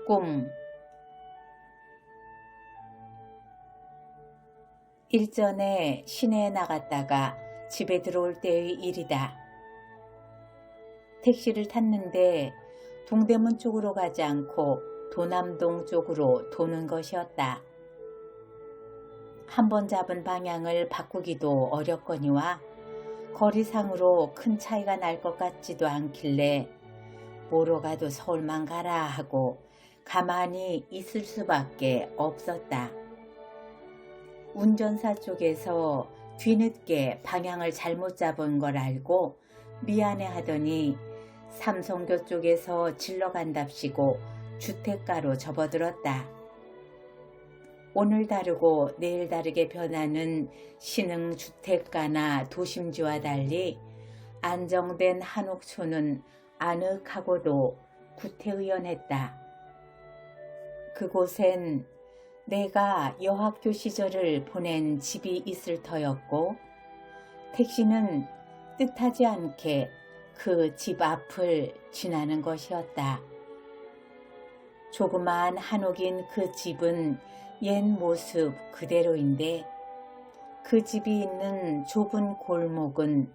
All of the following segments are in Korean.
꿈. 일전에 시내에 나갔다가 집에 들어올 때의 일이다. 택시를 탔는데 동대문 쪽으로 가지 않고 도남동 쪽으로 도는 것이었다. 한번 잡은 방향을 바꾸기도 어렵거니와 거리상으로 큰 차이가 날 것 같지도 않길래 뭐로 가도 서울만 가라 하고 가만히 있을 수밖에 없었다. 운전사 쪽에서 뒤늦게 방향을 잘못 잡은 걸 알고 미안해 하더니 삼성교 쪽에서 질러 간답시고 주택가로 접어들었다. 오늘 다르고 내일 다르게 변하는 신흥 주택가나 도심지와 달리 안정된 한옥촌은 아늑하고도 구태의연했다. 그곳엔 내가 여학교 시절을 보낸 집이 있을 터였고 택시는 뜻하지 않게 그 집 앞을 지나는 것이었다. 조그마한 한옥인 그 집은 옛 모습 그대로인데 그 집이 있는 좁은 골목은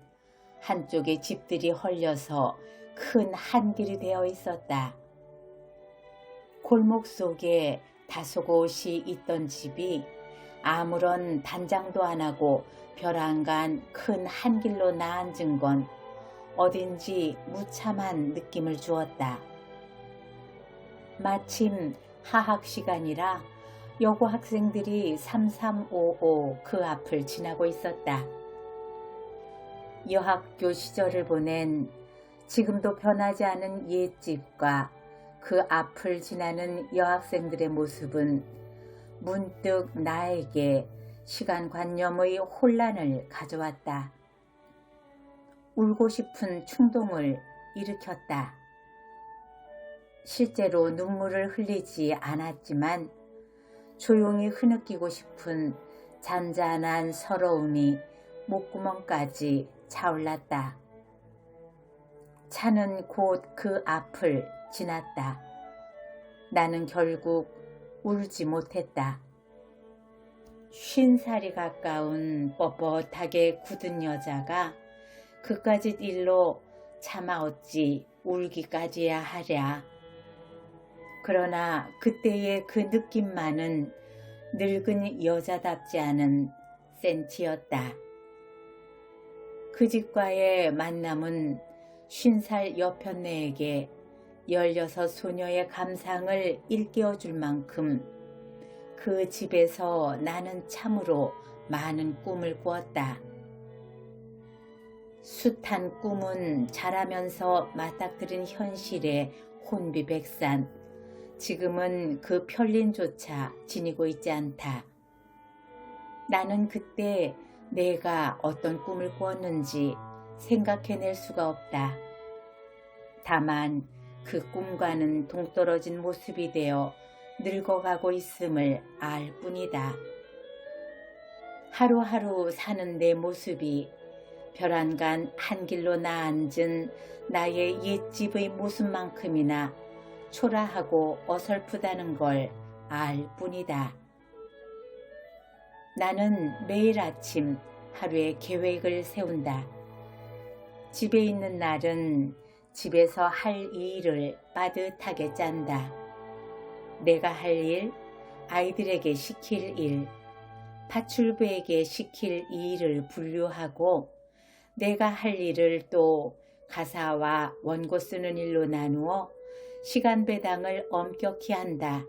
한쪽에 집들이 헐려서 큰 한길이 되어 있었다. 골목 속에 다소곳이 있던 집이 아무런 단장도 안 하고 벼랑간 큰 한길로 나앉은 건 어딘지 무참한 느낌을 주었다. 마침 하학 시간이라 여고 학생들이 3355 그 앞을 지나고 있었다. 여학교 시절을 보낸 지금도 변하지 않은 옛집과 그 앞을 지나는 여학생들의 모습은 문득 나에게 시간관념의 혼란을 가져왔다. 울고 싶은 충동을 일으켰다. 실제로 눈물을 흘리지 않았지만 조용히 흐느끼고 싶은 잔잔한 서러움이 목구멍까지 차올랐다. 차는 곧 그 앞을 지났다. 나는 결국 울지 못했다. 50살이 가까운 뻣뻣하게 굳은 여자가 그까짓 일로 차마 어찌 울기까지야 하랴. 그러나 그때의 그 느낌만은 늙은 여자답지 않은 센티였다. 그 집과의 만남은 50살 여편네에게 16 소녀의 감상을 일깨워줄 만큼 그 집에서 나는 참으로 많은 꿈을 꾸었다. 숱한 꿈은 자라면서 맞닥뜨린 현실의 혼비백산, 지금은 그 편린조차 지니고 있지 않다. 나는 그때 내가 어떤 꿈을 꾸었는지 생각해낼 수가 없다. 다만 그 꿈과는 동떨어진 모습이 되어 늙어가고 있음을 알 뿐이다. 하루하루 사는 내 모습이 벼랑간 한길로 나앉은 나의 옛집의 모습만큼이나 초라하고 어설프다는 걸 알 뿐이다. 나는 매일 아침 하루의 계획을 세운다. 집에 있는 날은 집에서 할 일을 빠듯하게 짠다. 내가 할 일, 아이들에게 시킬 일, 파출부에게 시킬 일을 분류하고 내가 할 일을 또 가사와 원고 쓰는 일로 나누어 시간 배당을 엄격히 한다.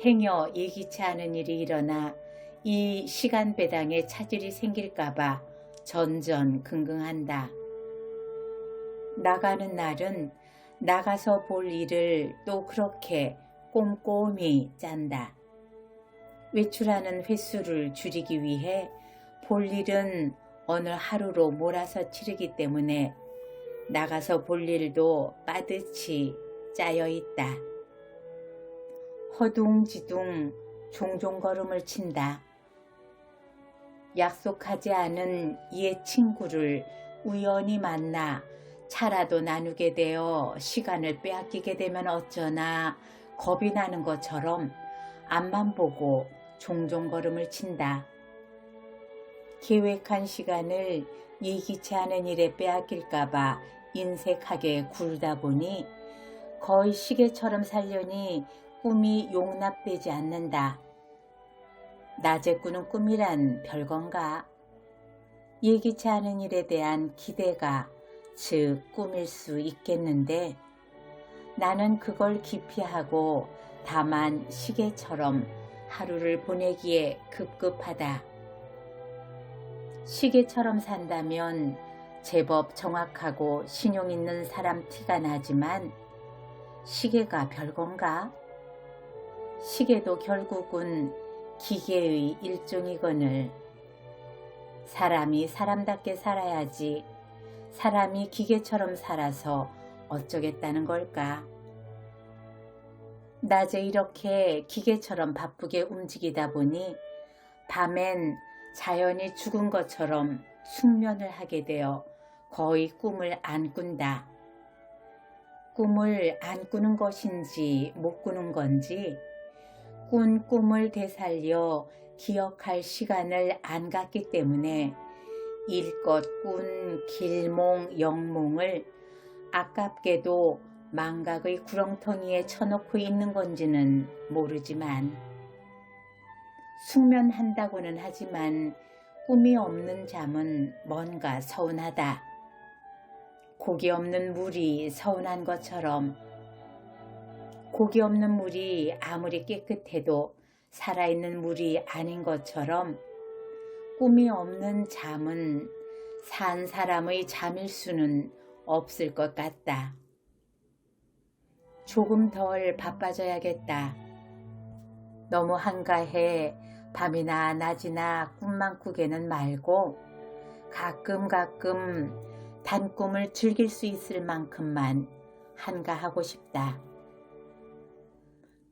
행여 예기치 않은 일이 일어나 이 시간 배당에 차질이 생길까봐 전전긍긍한다. 나가는 날은 나가서 볼 일을 또 그렇게 꼼꼼히 짠다. 외출하는 횟수를 줄이기 위해 볼 일은 어느 하루로 몰아서 치르기 때문에 나가서 볼 일도 빠듯이 짜여 있다. 허둥지둥 종종 걸음을 친다. 약속하지 않은 옛 친구를 우연히 만나 차라도 나누게 되어 시간을 빼앗기게 되면 어쩌나 겁이 나는 것처럼 앞만 보고 종종 걸음을 친다. 계획한 시간을 예기치 않은 일에 빼앗길까봐 인색하게 굴다 보니 거의 시계처럼 살려니 꿈이 용납되지 않는다. 낮에 꾸는 꿈이란 별건가? 예기치 않은 일에 대한 기대가 즉 꿈일 수 있겠는데 나는 그걸 기피하고 다만 시계처럼 하루를 보내기에 급급하다. 시계처럼 산다면 제법 정확하고 신용 있는 사람 티가 나지만 시계가 별건가? 시계도 결국은 기계의 일종이거늘 사람이 사람답게 살아야지 사람이 기계처럼 살아서 어쩌겠다는 걸까? 낮에 이렇게 기계처럼 바쁘게 움직이다 보니 밤엔 자연이 죽은 것처럼 숙면을 하게 되어 거의 꿈을 안 꾼다. 꿈을 안 꾸는 것인지 못 꾸는 건지 꾼 꿈을 되살려 기억할 시간을 안 갖기 때문에 일껏 꾼 길몽 영몽을 아깝게도 망각의 구렁텅이에 쳐놓고 있는 건지는 모르지만 숙면한다고는 하지만 꿈이 없는 잠은 뭔가 서운하다. 고기 없는 물이 서운한 것처럼 고기 없는 물이 아무리 깨끗해도 살아있는 물이 아닌 것처럼 꿈이 없는 잠은 산 사람의 잠일 수는 없을 것 같다. 조금 덜 바빠져야겠다. 너무 한가해 밤이나 낮이나 꿈만 꾸게는 말고 가끔 단꿈을 즐길 수 있을 만큼만 한가하고 싶다.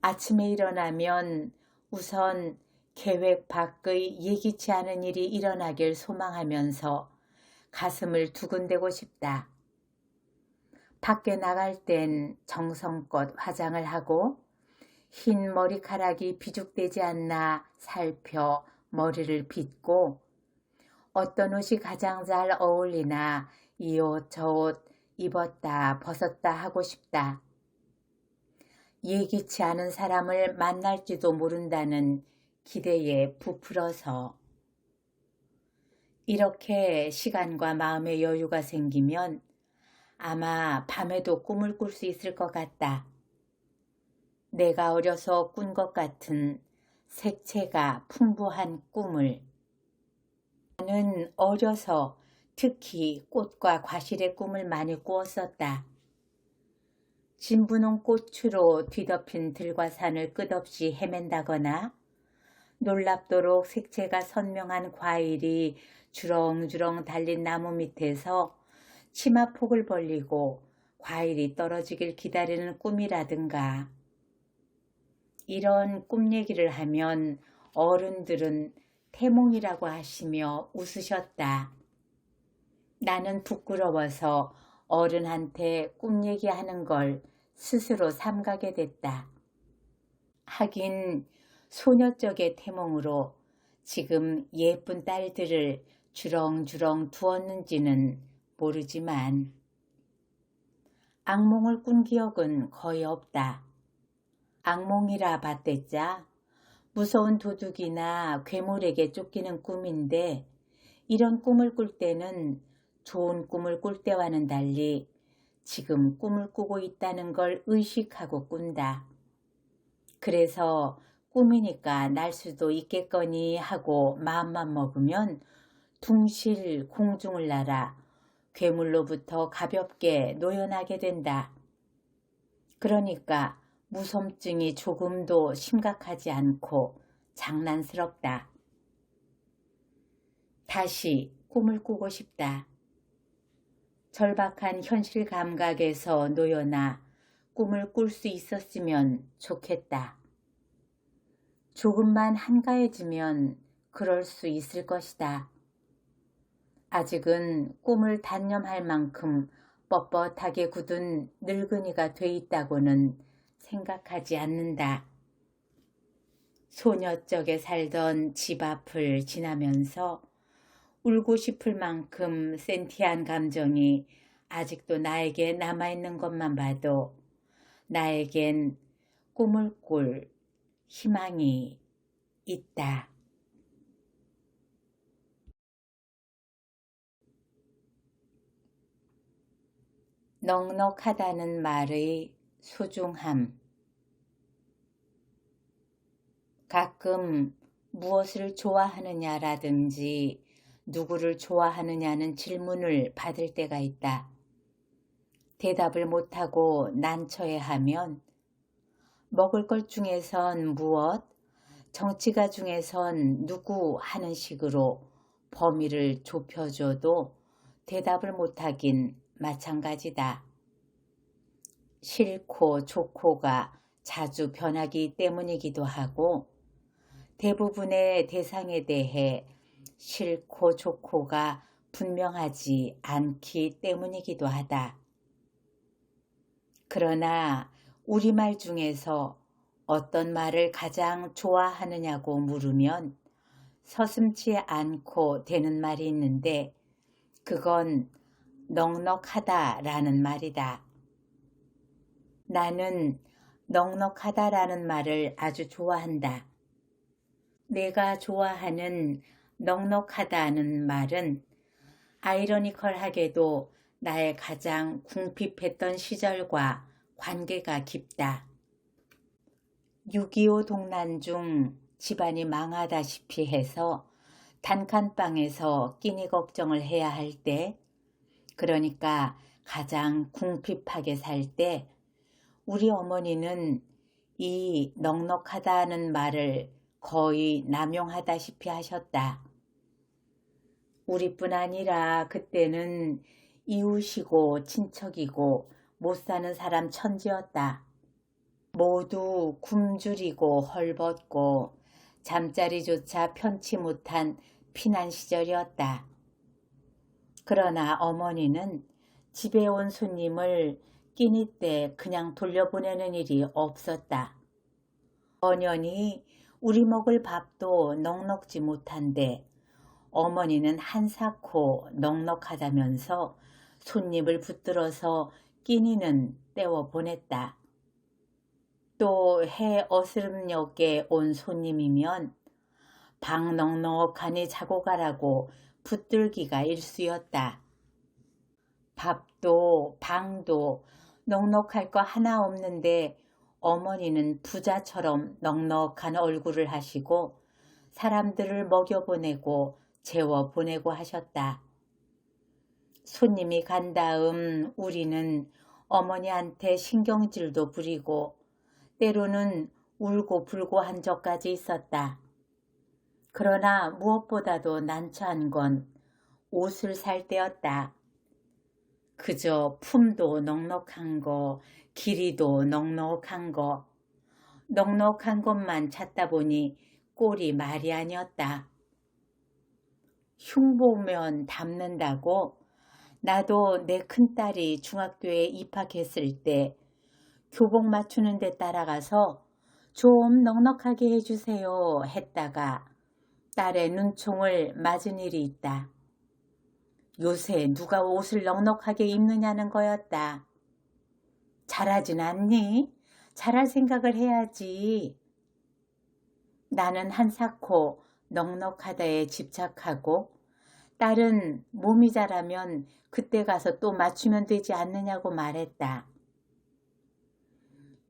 아침에 일어나면 우선 계획 밖의 예기치 않은 일이 일어나길 소망하면서 가슴을 두근대고 싶다. 밖에 나갈 땐 정성껏 화장을 하고 흰 머리카락이 비죽되지 않나 살펴 머리를 빗고 어떤 옷이 가장 잘 어울리나 이 옷 저 옷 입었다 벗었다 하고 싶다. 예기치 않은 사람을 만날지도 모른다는 기대에 부풀어서 이렇게 시간과 마음의 여유가 생기면 아마 밤에도 꿈을 꿀 수 있을 것 같다. 내가 어려서 꾼 것 같은 색채가 풍부한 꿈을. 나는 어려서 특히 꽃과 과실의 꿈을 많이 꾸었었다. 진분홍 꽃으로 뒤덮인 들과 산을 끝없이 헤맨다거나 놀랍도록 색채가 선명한 과일이 주렁주렁 달린 나무 밑에서 치마폭을 벌리고 과일이 떨어지길 기다리는 꿈이라든가. 이런 꿈 얘기를 하면 어른들은 태몽이라고 하시며 웃으셨다. 나는 부끄러워서 어른한테 꿈 얘기하는 걸 스스로 삼가게 됐다. 하긴 소녀적의 태몽으로 지금 예쁜 딸들을 주렁주렁 두었는지는 모르지만 악몽을 꾼 기억은 거의 없다. 악몽이라 봤댔자 무서운 도둑이나 괴물에게 쫓기는 꿈인데 이런 꿈을 꿀 때는 좋은 꿈을 꿀 때와는 달리 지금 꿈을 꾸고 있다는 걸 의식하고 꾼다. 그래서 꿈이니까 날 수도 있겠거니 하고 마음만 먹으면 둥실 공중을 날아 괴물로부터 가볍게 노연하게 된다. 그러니까 무섬증이 조금도 심각하지 않고 장난스럽다. 다시 꿈을 꾸고 싶다. 절박한 현실 감각에서 놓여나 꿈을 꿀 수 있었으면 좋겠다. 조금만 한가해지면 그럴 수 있을 것이다. 아직은 꿈을 단념할 만큼 뻣뻣하게 굳은 늙은이가 돼 있다고는 생각하지 않는다. 소녀적에 살던 집 앞을 지나면서 울고 싶을 만큼 센티한 감정이 아직도 나에게 남아있는 것만 봐도 나에겐 꿈을 꿀 희망이 있다. 넉넉하다는 말의 소중함. 가끔 무엇을 좋아하느냐라든지 누구를 좋아하느냐는 질문을 받을 때가 있다. 대답을 못하고 난처해하면 먹을 것 중에선 무엇, 정치가 중에선 누구 하는 식으로 범위를 좁혀줘도 대답을 못하긴 마찬가지다. 싫고 좋고가 자주 변하기 때문이기도 하고 대부분의 대상에 대해 싫고 좋고가 분명하지 않기 때문이기도 하다. 그러나 우리말 중에서 어떤 말을 가장 좋아하느냐고 물으면 서슴지 않고 되는 말이 있는데 그건 넉넉하다라는 말이다. 나는 넉넉하다라는 말을 아주 좋아한다. 내가 좋아하는 넉넉하다는 말은 아이러니컬하게도 나의 가장 궁핍했던 시절과 관계가 깊다. 6.25 동란 중 집안이 망하다시피 해서 단칸방에서 끼니 걱정을 해야 할 때, 그러니까 가장 궁핍하게 살 때 우리 어머니는 이 넉넉하다는 말을 거의 남용하다시피 하셨다. 우리뿐 아니라 그때는 이웃이고 친척이고 못 사는 사람 천지였다. 모두 굶주리고 헐벗고 잠자리조차 편치 못한 피난 시절이었다. 그러나 어머니는 집에 온 손님을 끼니 때 그냥 돌려보내는 일이 없었다. 번연히 우리 먹을 밥도 넉넉지 못한데 어머니는 한사코 넉넉하다면서 손님을 붙들어서 끼니는 때워 보냈다. 또 해 어스름녘에 온 손님이면 방 넉넉하니 자고 가라고 붙들기가 일쑤였다. 밥도 방도 넉넉할 거 하나 없는데 어머니는 부자처럼 넉넉한 얼굴을 하시고 사람들을 먹여보내고 재워보내고 하셨다. 손님이 간 다음 우리는 어머니한테 신경질도 부리고 때로는 울고 불고 한 적까지 있었다. 그러나 무엇보다도 난처한 건 옷을 살 때였다. 그저 품도 넉넉한 거, 길이도 넉넉한 거, 넉넉한 것만 찾다 보니 꼴이 말이 아니었다. 흉보면 담는다고 나도 내 큰딸이 중학교에 입학했을 때 교복 맞추는 데 따라가서 좀 넉넉하게 해주세요 했다가 딸의 눈총을 맞은 일이 있다. 요새 누가 옷을 넉넉하게 입느냐는 거였다. 잘하진 않니? 잘할 생각을 해야지. 나는 한사코 넉넉하다에 집착하고 딸은 몸이 자라면 그때 가서 또 맞추면 되지 않느냐고 말했다.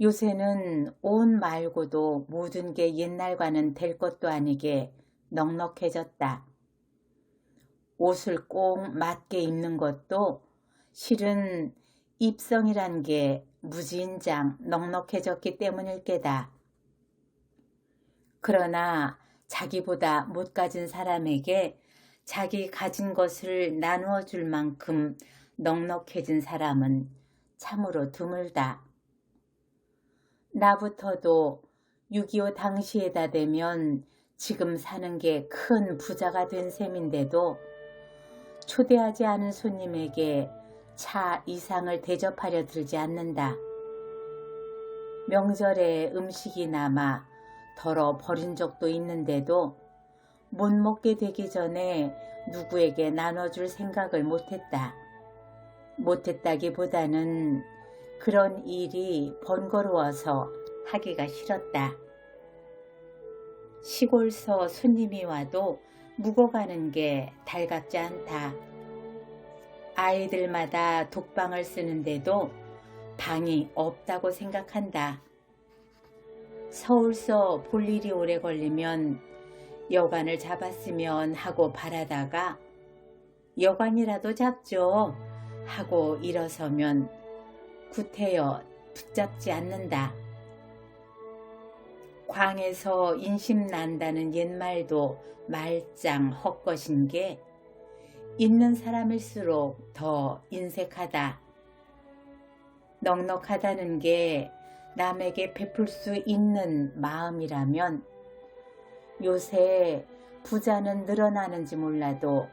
요새는 옷 말고도 모든 게 옛날과는 될 것도 아니게 넉넉해졌다. 옷을 꼭 맞게 입는 것도 실은 입성이란 게 무진장 넉넉해졌기 때문일 게다. 그러나 자기보다 못 가진 사람에게 자기 가진 것을 나누어 줄 만큼 넉넉해진 사람은 참으로 드물다. 나부터도 6.25 당시에다 되면 지금 사는 게 큰 부자가 된 셈인데도 초대하지 않은 손님에게 차 이상을 대접하려 들지 않는다. 명절에 음식이 남아 덜어 버린 적도 있는데도 못 먹게 되기 전에 누구에게 나눠줄 생각을 못했다. 못했다기보다는 그런 일이 번거로워서 하기가 싫었다. 시골서 손님이 와도 묵어가는 게 달갑지 않다. 아이들마다 독방을 쓰는데도 방이 없다고 생각한다. 서울서 볼 일이 오래 걸리면 여관을 잡았으면 하고 바라다가 여관이라도 잡죠 하고 일어서면 구태여 붙잡지 않는다. 광에서 인심 난다는 옛말도 말짱 헛것인 게 있는 사람일수록 더 인색하다. 넉넉하다는 게 남에게 베풀 수 있는 마음이라면 요새 부자는 늘어나는지 몰라도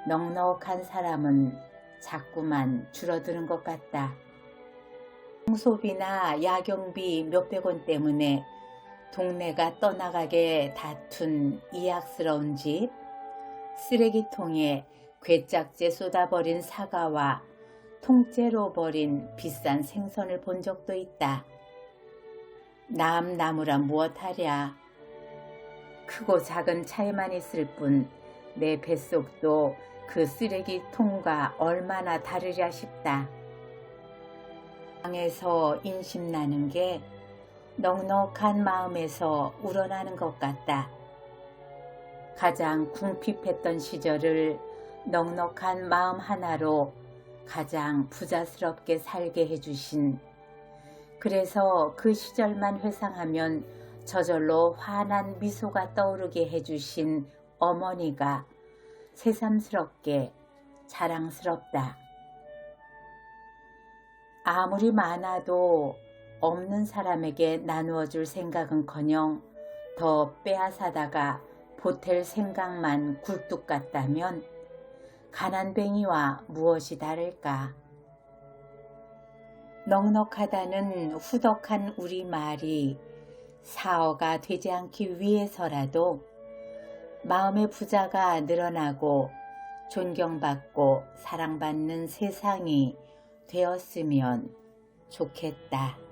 넉넉한 사람은 자꾸만 줄어드는 것 같다. 청소비나 야경비 몇백 원 때문에 동네가 떠나가게 다툰 이악스러운 집, 쓰레기통에 괴짝제 쏟아버린 사과와 통째로 버린 비싼 생선을 본 적도 있다. 남 나무라 무엇하랴. 크고 작은 차이만 있을 뿐 내 뱃속도 그 쓰레기통과 얼마나 다르랴 싶다. 땅에서 인심나는 게 넉넉한 마음에서 우러나는 것 같다. 가장 궁핍했던 시절을 넉넉한 마음 하나로 가장 부자스럽게 살게 해주신, 그래서 그 시절만 회상하면 저절로 환한 미소가 떠오르게 해주신 어머니가 새삼스럽게 자랑스럽다. 아무리 많아도 없는 사람에게 나누어 줄 생각은커녕 더 빼앗아다가 보탤 생각만 굴뚝 같다면 가난뱅이와 무엇이 다를까. 넉넉하다는 후덕한 우리말이 사어가 되지 않기 위해서라도 마음의 부자가 늘어나고 존경받고 사랑받는 세상이 되었으면 좋겠다.